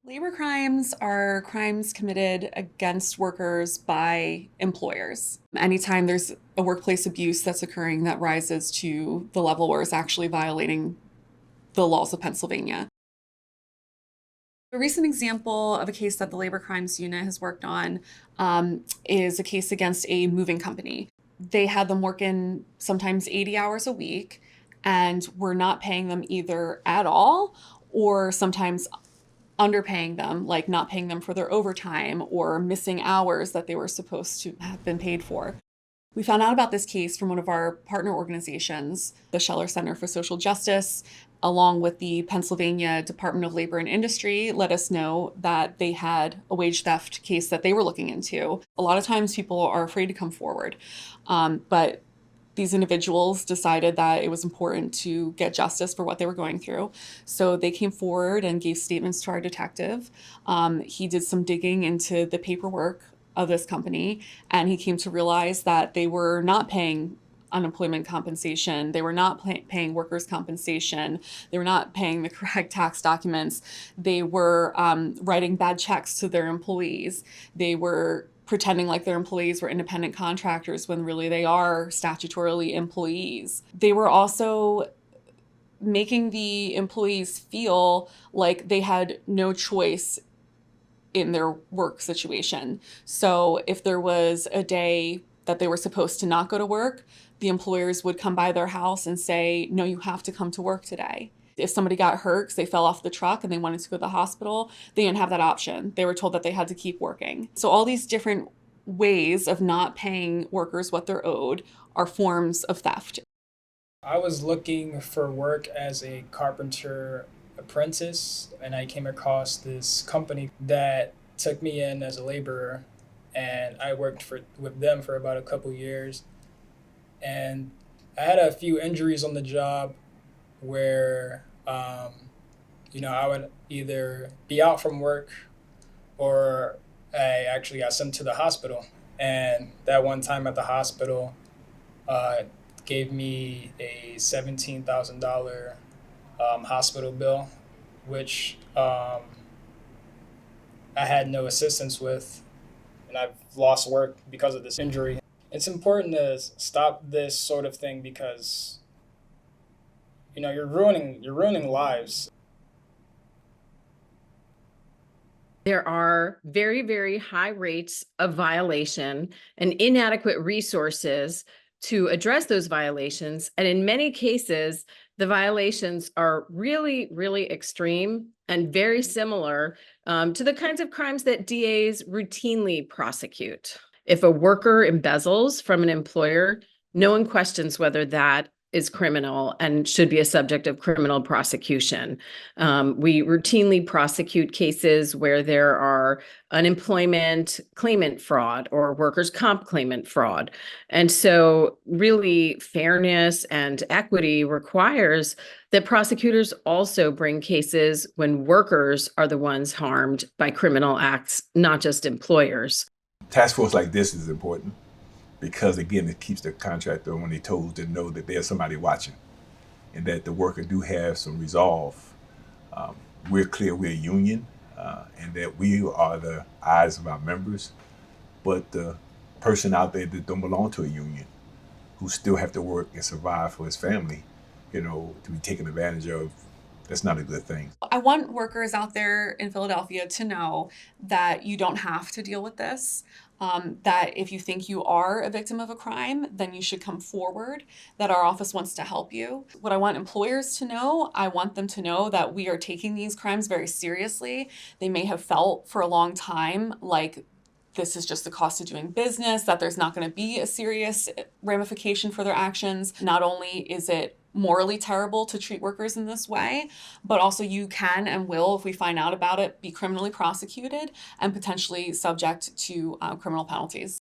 Labor crimes are crimes committed against workers by employers. Anytime there's a workplace abuse that's occurring that rises to the level where it's actually violating the laws of Pennsylvania. A recent example of a case that the Labor Crimes Unit has worked on is a case against a moving company. They had them working sometimes 80 hours a week and were not paying them either at all or sometimes underpaying them, like not paying them for their overtime or missing hours that they were supposed to have been paid for. We found out about this case from one of our partner organizations, the Scheller Center for Social Justice, along with the Pennsylvania Department of Labor and Industry, let us know that they had a wage theft case that they were looking into. A lot of times people are afraid to come forward, but these individuals decided that it was important to get justice for what they were going through. So they came forward and gave statements to our detective. He did some digging into the paperwork of this company, and he came to realize that they were not paying unemployment compensation. They were not paying workers' compensation. They were not paying the correct tax documents. They were writing bad checks to their employees. They were pretending like their employees were independent contractors when really they are statutorily employees. They were also making the employees feel like they had no choice in their work situation. So if there was a day that they were supposed to not go to work, the employers would come by their house and say, no, you have to come to work today. If somebody got hurt because they fell off the truck and they wanted to go to the hospital, they didn't have that option. They were told that they had to keep working. So all these different ways of not paying workers what they're owed are forms of theft. I was looking for work as a carpenter apprentice, and I came across this company that took me in as a laborer, and I worked with them for about a couple years. And I had a few injuries on the job where, I would either be out from work or I actually got sent to the hospital. And that one time at the hospital, uh, gave me a $17,000 hospital bill, which I had no assistance with, and I've lost work because of this injury. It's important to stop this sort of thing because you're ruining lives. There are very, very high rates of violation and inadequate resources to address those violations. And in many cases, the violations are really, really extreme and very similar to the kinds of crimes that DAs routinely prosecute. If a worker embezzles from an employer, no one questions whether that is criminal and should be a subject of criminal prosecution. We routinely prosecute cases where there are unemployment claimant fraud or workers' comp claimant fraud. And so really fairness and equity requires that prosecutors also bring cases when workers are the ones harmed by criminal acts, not just employers. Task force like this is important because again, it keeps the contractor on their toes to know that there's somebody watching and that the worker do have some resolve. We're clear we're a union and that we are the eyes of our members, but the person out there that don't belong to a union, who still have to work and survive for his family, to be taken advantage of, that's not a good thing. I want workers out there in Philadelphia to know that you don't have to deal with this. That if you think you are a victim of a crime, then you should come forward, that our office wants to help you. What I want employers to know, I want them to know that we are taking these crimes very seriously. They may have felt for a long time like this is just the cost of doing business, that there's not going to be a serious ramification for their actions. Not only is it morally terrible to treat workers in this way, but also you can and will, if we find out about it, be criminally prosecuted and potentially subject to criminal penalties.